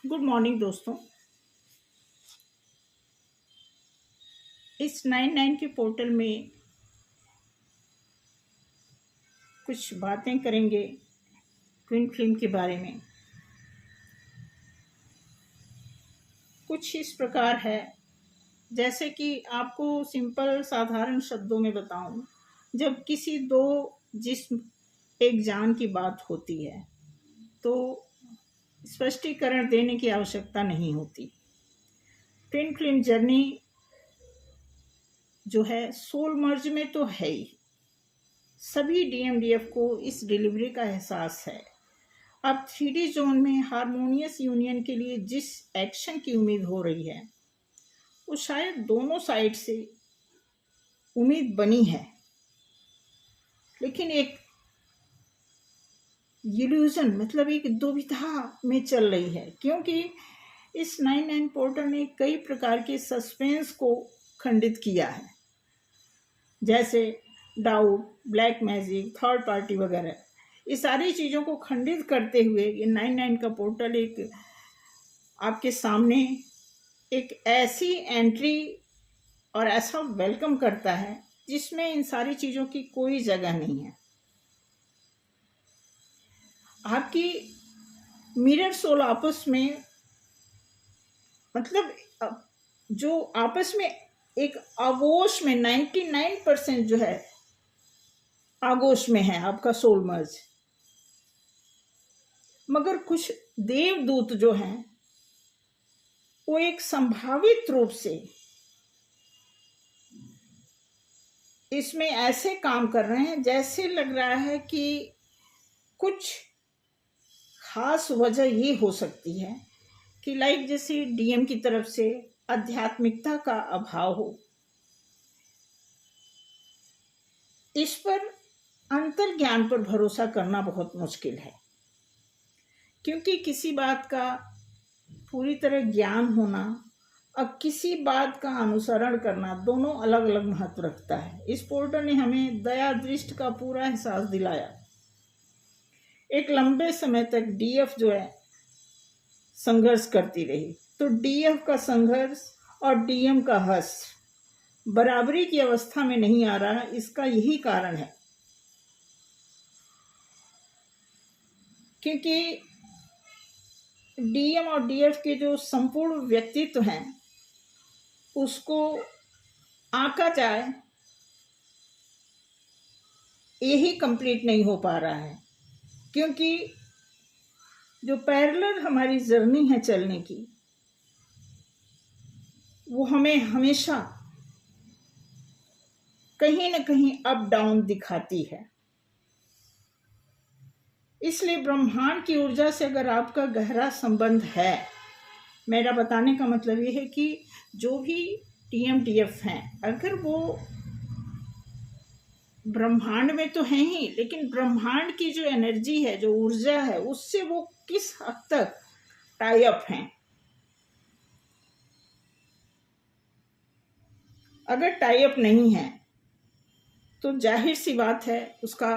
Good morning दोस्तों। इस 99 के पोर्टल में कुछ बातें करेंगे ट्विन फ्लेम के बारे में। कुछ इस प्रकार है, जैसे कि आपको सिंपल साधारण शब्दों में बताऊं। जब किसी दो जिस्म एक जान की बात होती है तो स्पष्टीकरण देने की आवश्यकता नहीं होती। ट्विन फ्लेम जर्नी जो है सोल मर्ज में तो है ही। सभी डीएमडीएफ को इस डिलीवरी का एहसास है। अब 3D जोन में हारमोनियस यूनियन के लिए जिस एक्शन की उम्मीद हो रही है वो शायद दोनों साइड से उम्मीद बनी है, लेकिन एक इल्यूजन मतलब एक दुविधा में चल रही है, क्योंकि इस 99 पोर्टल ने कई प्रकार के सस्पेंस को खंडित किया है, जैसे doubt, black magic, third party वगैरह। ये सारी चीज़ों को खंडित करते हुए ये 99 का पोर्टल एक आपके सामने एक ऐसी एंट्री और ऐसा वेलकम करता है जिसमें इन सारी चीज़ों की कोई जगह नहीं है। आपकी मिरर सोल आपस में मतलब जो आपस में एक आगोश में 99% जो है आगोश में है आपका सोल मर्ज। मगर कुछ देवदूत जो हैं वो एक संभावित रूप से इसमें ऐसे काम कर रहे हैं जैसे लग रहा है कि कुछ खास वजह ये हो सकती है कि लाइक जैसे डीएम की तरफ से आध्यात्मिकता का अभाव हो। इस पर अंतर ज्ञान पर भरोसा करना बहुत मुश्किल है, क्योंकि किसी बात का पूरी तरह ज्ञान होना और किसी बात का अनुसरण करना दोनों अलग अलग महत्व रखता है। इस पोर्टल ने हमें दया दृष्टि का पूरा एहसास दिलाया। एक लंबे समय तक डीएफ जो है संघर्ष करती रही, तो डीएफ का संघर्ष और डीएम का हर्ष बराबरी की अवस्था में नहीं आ रहा। इसका यही कारण है क्योंकि डीएम और डीएफ के जो संपूर्ण व्यक्तित्व हैं उसको आंका जाए यही कंप्लीट नहीं हो पा रहा है, क्योंकि जो पैरेलल हमारी जर्नी है चलने की वो हमें हमेशा कहीं ना कहीं अप डाउन दिखाती है। इसलिए ब्रह्मांड की ऊर्जा से अगर आपका गहरा संबंध है, मेरा बताने का मतलब ये है कि जो भी टीएमटीएफ हैं अगर वो ब्रह्मांड में तो है ही, लेकिन ब्रह्मांड की जो एनर्जी है, जो ऊर्जा है, उससे वो किस हद तक टाई अप हैं। अगर टाई अप नहीं है तो जाहिर सी बात है उसका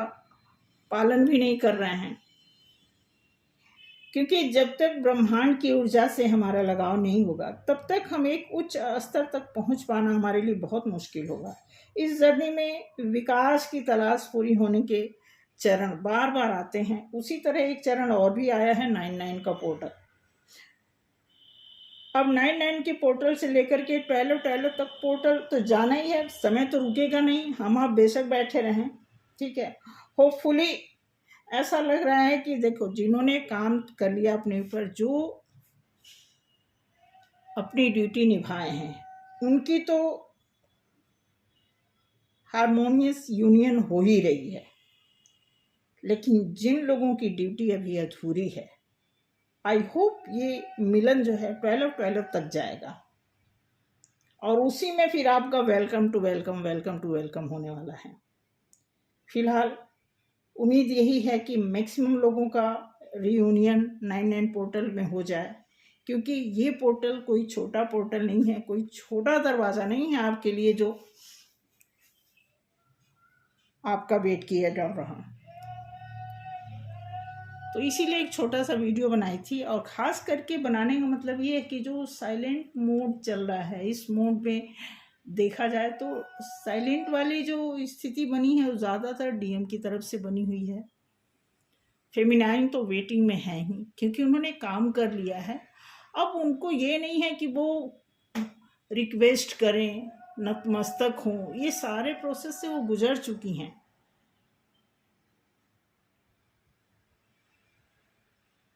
पालन भी नहीं कर रहे हैं, क्योंकि जब तक ब्रह्मांड की ऊर्जा से हमारा लगाव नहीं होगा तब तक हम एक उच्च स्तर तक पहुंच पाना हमारे लिए बहुत मुश्किल होगा। इस जर्नी में विकास की तलाश पूरी होने के चरण बार बार आते हैं। उसी तरह एक चरण और भी आया है 99 का पोर्टल। अब 99 के पोर्टल से लेकर के 12 तक पोर्टल तो जाना ही है, समय तो रुकेगा नहीं। हम आप बेशक बैठे रहें, ठीक है। होपफुली ऐसा लग रहा है कि देखो जिन्होंने काम कर लिया अपने ऊपर, जो अपनी ड्यूटी निभाए हैं, उनकी तो हारमोनियस यूनियन हो ही रही है, लेकिन जिन लोगों की ड्यूटी अभी अधूरी है, आई होप ये मिलन जो है 12 तक जाएगा और उसी में फिर आपका welcome to welcome, welcome to welcome होने वाला है। फिलहाल उम्मीद यही है कि मैक्सिमम लोगों का रियूनियन 99 पोर्टल में हो जाए, क्योंकि ये पोर्टल कोई छोटा पोर्टल नहीं है, कोई छोटा दरवाज़ा नहीं है आपके लिए जो आपका वेट किया जा रहा। तो इसीलिए एक छोटा सा वीडियो बनाई थी। और ख़ास करके बनाने का मतलब ये है कि जो साइलेंट मोड चल रहा है, इस मोड में देखा जाए तो साइलेंट वाली जो स्थिति बनी है वो ज़्यादातर डीएम की तरफ से बनी हुई है। फेमिनाइन तो वेटिंग में है ही, क्योंकि उन्होंने काम कर लिया है। अब उनको ये नहीं है कि वो रिक्वेस्ट करें, नतमस्तक हों, ये सारे प्रोसेस से वो गुजर चुकी हैं।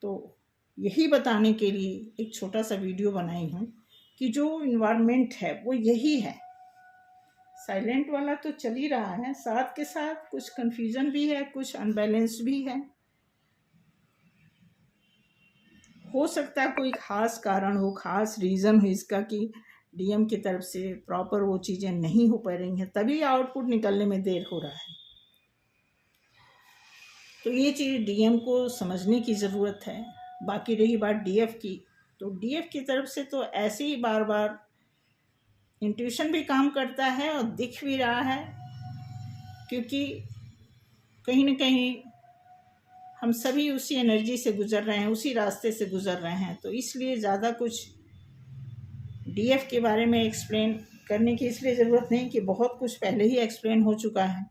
तो यही बताने के लिए एक छोटा सा वीडियो बनाई हूँ कि जो इन्वायरमेंट है वो यही है। साइलेंट वाला तो चल ही रहा है, साथ के साथ कुछ कन्फ्यूजन भी है, कुछ अनबैलेंस भी है। हो सकता है कोई ख़ास कारण हो, ख़ास रीज़न हो इसका कि डीएम की तरफ से प्रॉपर वो चीज़ें नहीं हो पा रही हैं, तभी आउटपुट निकलने में देर हो रहा है। तो ये चीज़ डीएम को समझने की ज़रूरत है। बाकी रही बात डीएफ की, तो डीएफ की तरफ से तो ऐसे ही बार बार इंट्यूशन भी काम करता है और दिख भी रहा है, क्योंकि कहीं ना कहीं हम सभी उसी एनर्जी से गुजर रहे हैं, उसी रास्ते से गुजर रहे हैं। तो इसलिए ज़्यादा कुछ डीएफ के बारे में एक्सप्लेन करने की इसलिए ज़रूरत नहीं कि बहुत कुछ पहले ही एक्सप्लेन हो चुका है।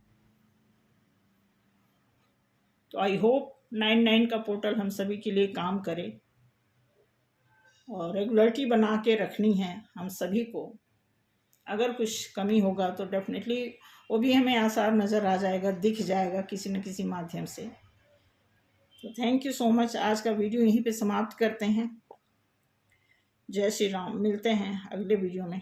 तो आई होप 99 का पोर्टल हम सभी के लिए काम करे, और रेगुलरिटी बना के रखनी है हम सभी को। अगर कुछ कमी होगा तो डेफिनेटली वो भी हमें आसार नज़र आ जाएगा, दिख जाएगा किसी न किसी माध्यम से। तो थैंक यू सो मच। आज का वीडियो यहीं पे समाप्त करते हैं। जय श्री राम। मिलते हैं अगले वीडियो में।